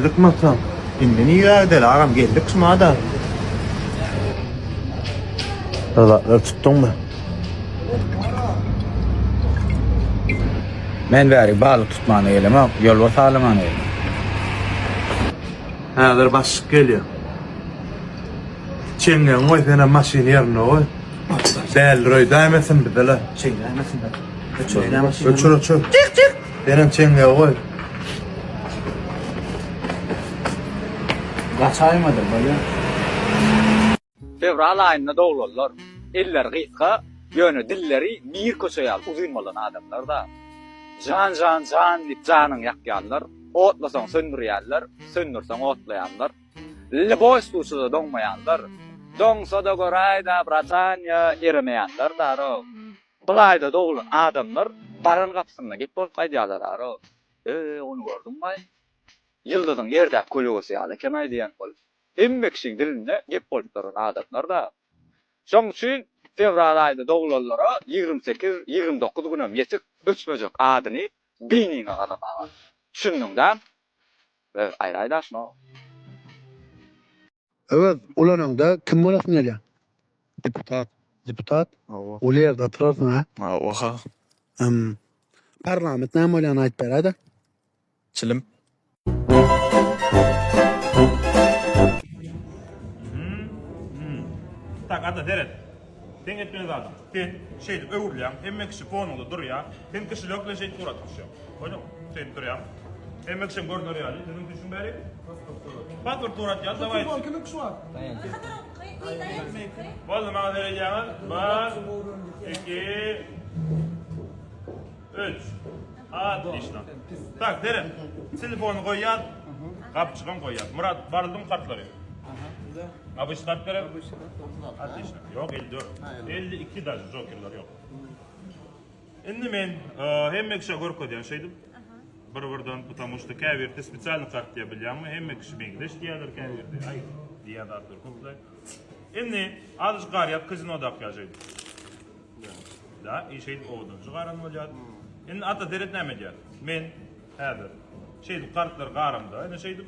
geldik masam. Indini ýa-da agam geldik şumada. Dağlar tuttun mu? Men bäri balyk tutmany gelemem, ýolba salamany gelemem. Häzir başyk gelýär. Çengen oý sene maşyn ýerine oý. Däl roý daýmasyn bizler. Çeýlemesin. Öçür. Çık. Benim çenge oý. Gaçaymadyr bolýar. Fevral aýynda doglanlar. Eller gysga, ýöne dilleri bir köçeýär, uzun bolan adamlar da. Can dip janyň ýakýanlar, otlasaň söndürýärler, söndürseň otlaýanlar. Liboş tutuşda doňmaýanlar. Doňsa da goraýda Bratanya eremeýänler daro. Bulayda doglan adamlar baran gapsyna gep bolup gaýdýarlar daro. Onu gördüm-mi? Yıldızyň ýerde kölegesy ýa-da kemay diýen bol. Emmekşiň dilinde gep bolup duran adamlar da. Şoň üçin fevral aýynda doglanlara 28-29 günem ýetip öçmejek adyny beýniňe garamak. Düşündiňmi? Ve aýraýdaşmy? Evet, ulananda kim bolasyn ýa? Deputat. O ýerde turarsyn ha? Oha. Parlament näme bolan aýdyp beradi? Çilim. Tak, ata deret. Sen etmeniz adam. Sen şeydi öwürlýän, hemme kişi fonunda durýar. Sen kişi lökle şey turat düşýär. Oýdum. Sen durýar. Hemme kişi görnür ýaly. Senin düşün bäri. Pasport turat ýal, daway. Kimin kuşu var? Boldy maňa berýän. 1 2 3 Otlично. Tak, deret. Telefonu goýýar. Gapçygan goýýar. Murat, bardyň kartlary. Abi start berem. Otlично. Yok 54. 52 даже jokerlar yok. Endi men hemme kişi görkezýän şeydim. Bir-birden потому что käbirde spesialny kart diýe bilýärmi? Hemme kişi beňdeş diýerler käbirde. Ay diýerler köplüler. Endi adyş garyap kazinoda ýaşaýdy. Da, işe oğudun. Çıgaran bolýar. Endi ata deret näme diýär? Men häzir şeydi kartlar garamda. Endi şeydi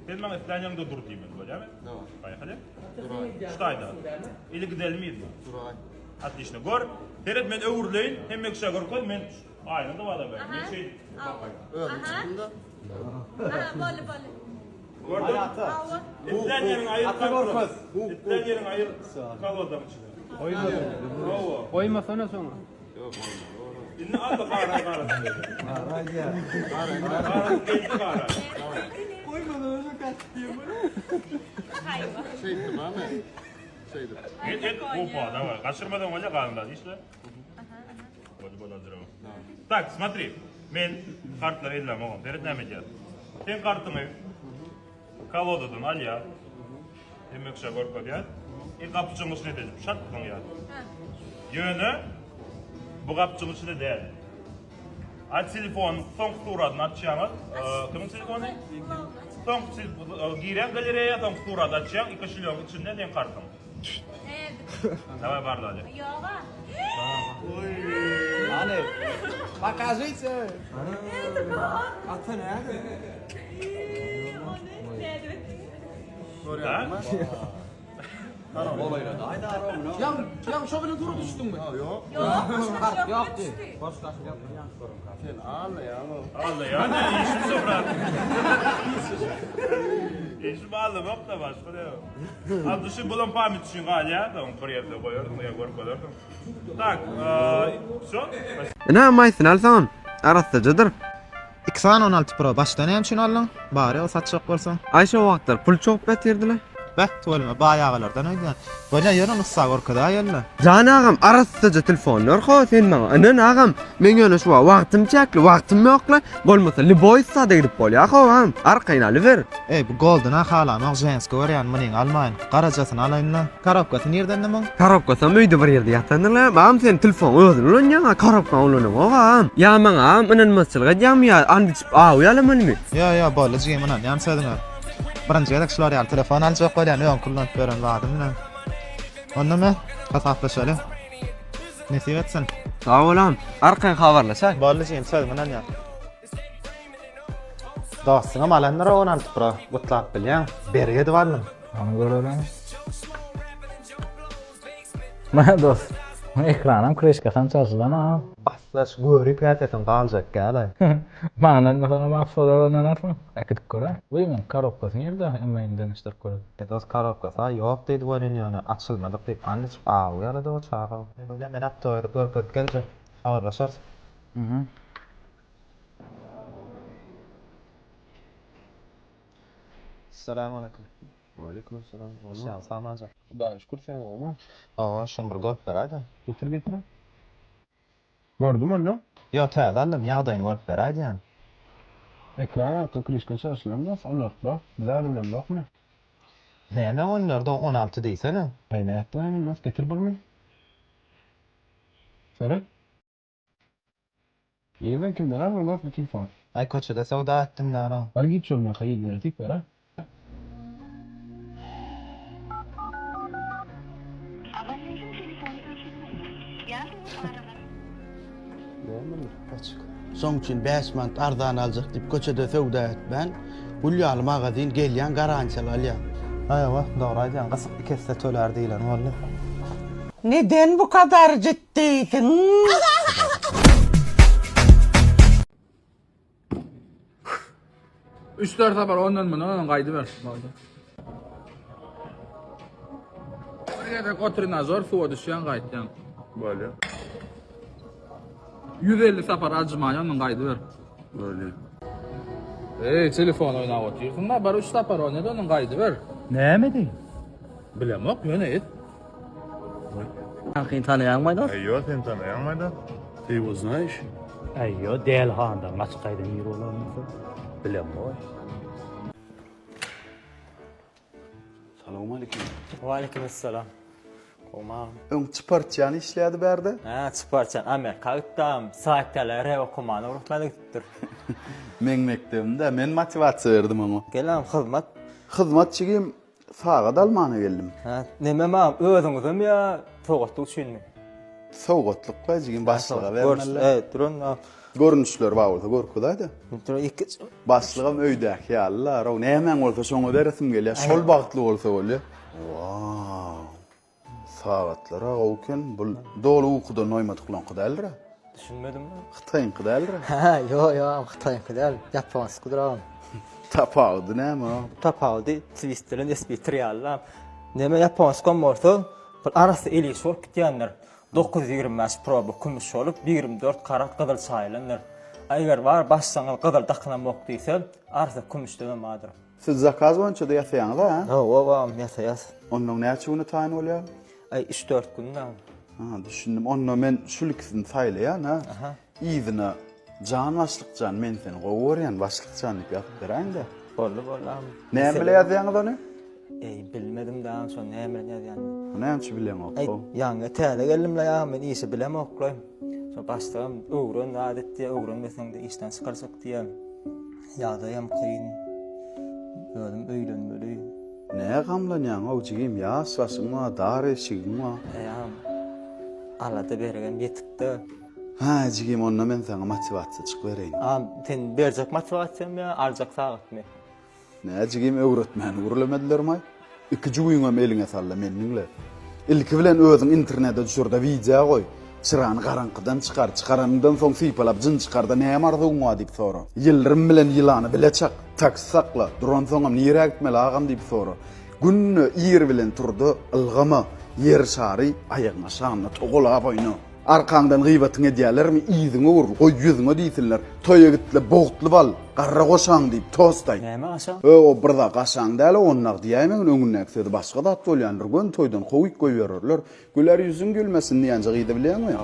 ben maňa islanýanda dur diýmen bolýarmy? Paýhali? Ştaýda. Ili gidelmiydi. Отлично. Gör, deret men öwürleýin, hemme kişi görkezýär, men aýnynda bala ber. Men şey Bolly. gördüm. İslanýaryň aýyr kartlar. İslanýaryň aýyr kalodam içinde. Koymasana sonra. Endi ata gara. Gara. Koymadan önce kaçtı Hayva. Опа, давай. Kaçırmadan önce kalınlar işte. Так, смотри. Men kartlar ellam oğlum. Deret näme diýär? Sen kartyny kolodadan alýar. Demek ki görkezýär. Gapçyň içine edip şart ýa. Ýöne bu gapçyň içine däl. Telefon soň turadan açýar. Kimin telefony? Soň giren galereýa soň turadan açýar. Koşulýar içinde den kartym. Давай бардали. Yoga. Hani? Покажите. Ata nerede? Yan şöyle duru düştün mü? Yok. Yok değil. Allah ya ne işin sonra. İşim aldım yok da başka da yok. Az dışı bulan pamit için gal ya. Tamam bir yerde koyardım ya görüp. Tak. Şu. Ne maysın alsan? Arastıcıdır. 216 Pro başdan hem şunu alın. Bari o satışık bolsa. Ayşe wagtlar pul çok betirdiler. Bak tuvalma bayağılardan öýden. Böyle yarın ıssa gorkada ayalla. Can ağam arastıcı telefonlar ho sen maňa. Anan ağam men ýöne şu wagtym çäkli, wagtym ýokla. Bolmasa liboy sada gidip bolýar ho ağam. Arkaýyn alyber. Bu golden halamak jens görýän meniň almaýyn. Garajasyny alaýyn. Karapkasyny ýerden näme? Karapkasa möýde bir ýerde ýatanlar. Ağam sen telefon özüň ulanýan, karapka ulanyň ağam. Ya maňa ağam inen masalga jamýa andyçyp aýalamyny? Ya bola jemana ýansadyňa. Birinci gedek şular ýaly telefon aljak bolýan, ýa kullanyp beren ladym bilen. Ondan hasaplaşaly. Nesip etsin. Sağ olam. Arkaýyn habarlaşak. Bola jem söýmenen ýa. Dostuna malanlara 16 Pro gutlap bilýän. Berýedi barlym. Onu görelim. Mana dost. Ekranım kreşkasan çalışılan ha. Aslaş görüp ýatyň galjak gäle. Bana mesela mahsullarından artma. Akıt kora. Buyurun karokasın yerde emeğinden işte kora. Dost karapkasa ýok diýdi bolýan ýöne açylmadyk diýip anlyş aw ýa-da o çağa. Böyle men atdyr görüp geldi. Awraşar. Assalamu alaykum. Waalaikum assalam. Şan samaja. Ben şükür sen olma. Awa şun bir görüp beradi. Getir. Gördüm onu. Yo täzalym ýagdaýyny görüp beradi ýa. Ekran arka klişka çalışılan da anlatma. Zalimden bakma. Näme onlarda 16 diýsene? Kaynattan nasıl getir bunu? Söyle. İyi kimden var mı bir telefon? Ay koçada sowda etdim nara. Var git şuna hayır verdik ver ha. Soň üçin 5 manat arzan aljak diýip köçede sowda etmen. Ulýaly magazin gelýän garansiýaly alýan. Aýwa, dogry aýdýan. Gysyk bir kesse töler diýilen boldy. Neden bu kadar ciddisin? Üç dört sefer onun kaydı ver. Oraya koordinatör suya düşen kayıttan. Böyle. 150 sefer acımaya onun kaydı ver. Böyle. Telefon oynap oturuyorsun da bari 3 sefer oynadı onun kaydı ver. Ne mi değil? Bilem yok yöne et. Akin tanıyan mıydı? Ayyo sen tanıyan mıydın? Ty was nice. Ayyo del handa maç kaydan yürü olamazdı. Bilem o. Selamun aleyküm. Aleykümselam. Komam. Öň çıpartýany işlädi berde. Ha, çıparçan Amerika gittim. Saattalary okumany urutmady gitdir. Men mekdebimde men motivasiýa berdim oňa. Gelam hyzmat. Hyzmatçygym sağa dalmana geldim. Ha, neme mam özüňizem ya togatlyk üçinmi? Sowgatlykla jigim başlyga bermeler. Evet, durun. Görünüşler bagulda görküdädi. Durun iki. Başlygam öýdäki ýalylar, o nämen bolsa şoňa beresim gelýär. Şol bagtly bolsa bolýar. Wow. Saatlara oken bu dolu ukuda noýmadyk bilen qydaldyr. Düşünmedim mi? Xitaýyn qydaldyr. Ha, yo, Xitay kadar. Japons kuduram. Tapawdy näme o? Tapawdy, Twistlerin espitriallam. Neme Japonskom bolsa, bu arasy eli şol gitýänler. 925 proba kümüş olup 24 karat gyzyl çaýlanlar. Aýgar bar başsaňyl gyzyl daknamok diýsem, arsa kümüşden madyr. Siz zakaz boýunça da ýasaýaňyz ha? O, ýasaýas. Onuň näçe güni taýin bolýar? Ay 3-4 günden. Ha, düşündim. Onu men şulyksyny saýlaýan ha. Aha. Ýzyna jan başlykjan men seni gowurýan başlykjan diýip ýatyp beräňde. Boldy. Näme bilen ýazýaňyz onu? Bilmedim daha son ne bilen ýazýan. Näçe bilen o? Ay, ýa-da täze geldim la ýa, men ýa bilem oklar. So başlygam öwrün adetde öwrün mesende işden çykarsak diýem. Ýa-da ýam kyn. Gördüm öýlenmeli. Näme gamlanýan o jigim ýas başyňa dar eşigime. Ýa. Alada bergen ýetikdi. Ha, jigim onu men sana motivasiýa çyk bereýin. Sen berjek motivasiýam ýa, aljak sagatmy? Näjigim öwretmän urulamadylarmy? Iki juýuňam eliňe salla meniňle. Ilki bilen özüň internetde düşürde video goý. Çyrany garankydan çykar, çıkarandan soň sypalap jyn çykarda näme arzuň wa diýip sora. Ýyllarym bilen ýylany bileçek, taksakla, duran soňam nirä gitmeli agam diýip sora. Günni ýer bilen turdy, ylgama, ýer şary, aýagyna şanyna togula boýny. Arkaňdan gıýbatyň edýärlermi? Ýyzyňe urul, goý ýüzüňe diýsinler. Toýa gitli, bogtly bal, garra goşaň diýip tostaý. Näme aşaň? O birda gaşaň däl, onnak diýämen öňünden eksedi başga dat bolýandyr. Gün toýdan goýup goýberler. Güler ýüzüň gülmesin diýänje gyýdy bilýärmi?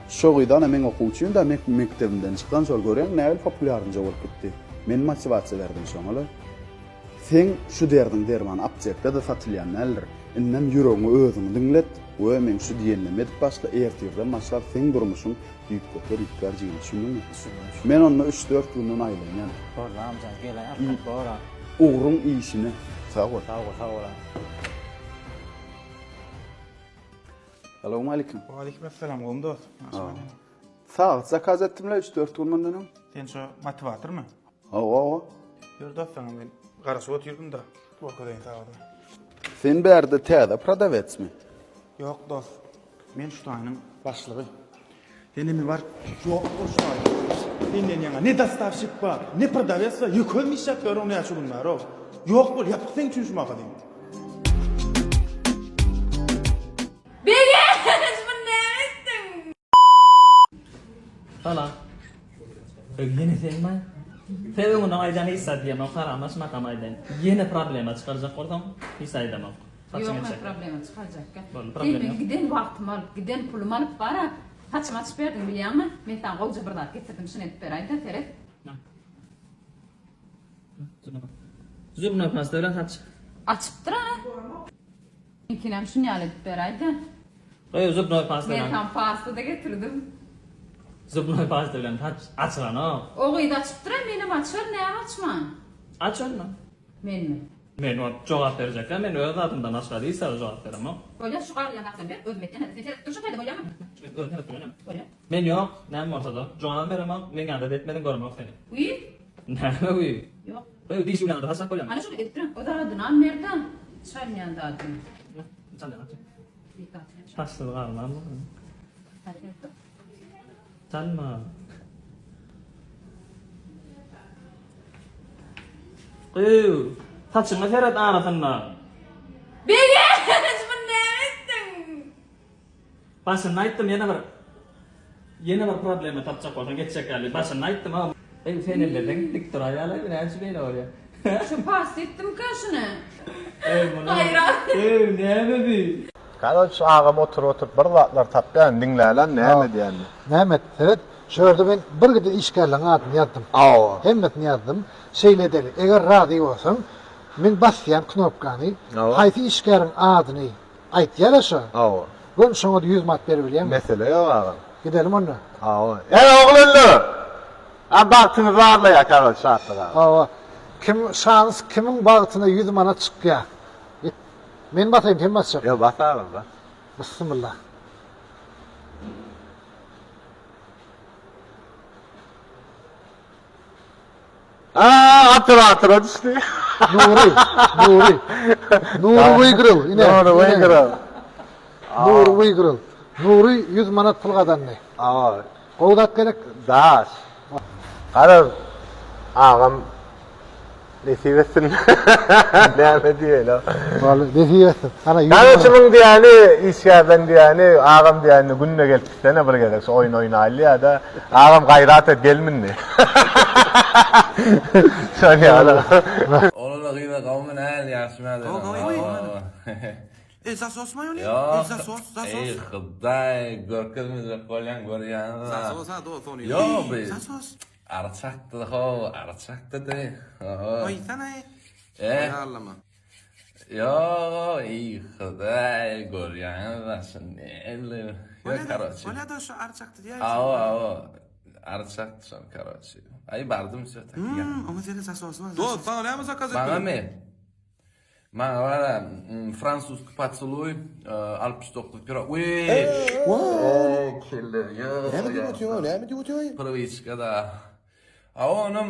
Şo gyýdan men okuwçym da mektebimden çykan şol görýän näme populярnja bolup gitdi. Men motivasiýa berdim şoňa. Sen şu derdiň derman aptekde de satylýan näler? Innem ýüregiňi özüň diňlet. We men şu diýenlemek başla ertirden maşar sen durmuşyň ýük götürip garjyny düşündüm. Men onu 3-4 günden aýlanýan. Bollam jan gelen bora. Uğrun işini. Sağ ol. Sağ ol. Selamun aleyküm. Aleykümselam oğlum dost. Sağ ol. Zakaz ettimle 3-4 günden. Sen şu motivator mu? O. Ýurda sana men garaşyp otyrdım da. Bokadan taýda. Sen bärde täze prodawetsmi? Ýok dost. Men şu taýynyň başlygy. Denemi var. Ýok boşlaý. Menden ýa-da ne dastavşyk bar, ne prodawets bar, ýökölmi işläp berýän ýaşy bunlar. Ýok bol, ýapyk sen üçin şu maga diýdim. Hala. Yine sen mi? Sen onu aydan hissediyorum. Karamas makam aydan. Yine problema çıkaracak oradan hissedemem. Yok mu problema çıkaracak? Problem Ben giden vaktim alıp, giden pulum alıp bara. Haçma açıp verdim biliyor musun? Ben sana golca birdat getirdim. Şunu edip beraydı. Teret. Zubna pasta öyle haç. Açıp dur ha. İnkinem şunu alıp beraydı. Zubna pasta Ben öyle. tam pasta da getirdim. Zubna pasta öyle haç. Aç lan o. Oğuyu da açıp dur ha. Benim açır ne açma? Aç onu. Men mi? Men o cevap verecek. Ben öz adımdan aşağı değilse cevap veremem. Böyle şu kadar yanaktan bir özmetten. Dur şu kaydı böyle mi? Böyle. Men yok. Ne ortada? Cevap veremem. Men ganda etmeden görmem seni. Uyu. Ne uyu? Yok. Böyle diş uyandı. Hasak koyalım. Hani şöyle edip dur. O da aradın. An nerede? Şöyle yanında aradın. Sen de aç. Dikkat. Hastalık almam. Hadi dur. Sanma. Saçını Ferhat anlatınla. Bege! Bunu ne ettin? Başını ayttım yine bir problemi tapacak olsan geçecek hali. Başını ayttım ama. Fenerlerden dik duray alay bir elçi beyle oraya. Şu pas ettim kaşını. Hayran. Ne bebi? Kardeş ağam otur bir zatlar tapdan dinlälen näme diýändi. Mehmet, evet. Şöyle ben bir gide işgärleň adyny ýazdım. Hemmetini ýazdım. Şeýle deli. Eger rady bolsaň, men basýan knopkany, haýsy işgäriň adyny aýtýar şo. Ben şoňa 100 mat berip bilýän. Mesele ýok ağam. Gidelim onda. Ey oğlanlar! Bagtyny barlaýar kardeş şahatlar. Kim şans kimin bagtyna 100 manat çykýar. Men batayım, kim basacak? Yo basalım da. Bismillah. Atır düştü. Nuri Uygurul. Nuri Uygurul. Nuri 100 manat pul gadanny. Gowdat gerek. Daş. Karar. Ağam nesibesin. Näme diýeli? Vallahi nesibesin. Ana 100 Kardeşimin diýeni, işgärden diýeni, ağam diýeni günne gelip sene bir gelek, oyun oýnaýly da ağam gaýrat et gelminni. Şöyle ala. Oğlum yine kavmin el yaşmadı. Sos mu ýöne? Yok. Sos. Ey Huday, görkezmize kolyan görýän. Sos ha do sonu. Yok be. Sos. Arçaktı arçaktı de. Oy sana. Allama. Yo, ey Huday görýän başyn elle. Yok karoçy. Ola da şu arçaktı diýär. Arçaktı son karoçy. Ay bardım söýtek. Ama sen sos var. Do, sana näme zakaz Bana mi? Bana var Fransuz patsaluy 69 kilo. Uy! Killer. Näme diýýär? Proviçka da. Awanam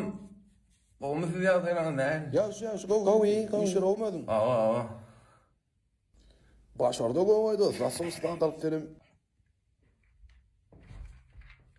olmasy ýagdaýlaryň näme? Ya şu gowy, işler olmadı. Awa. Başarda gowydy. Rasym standart derim.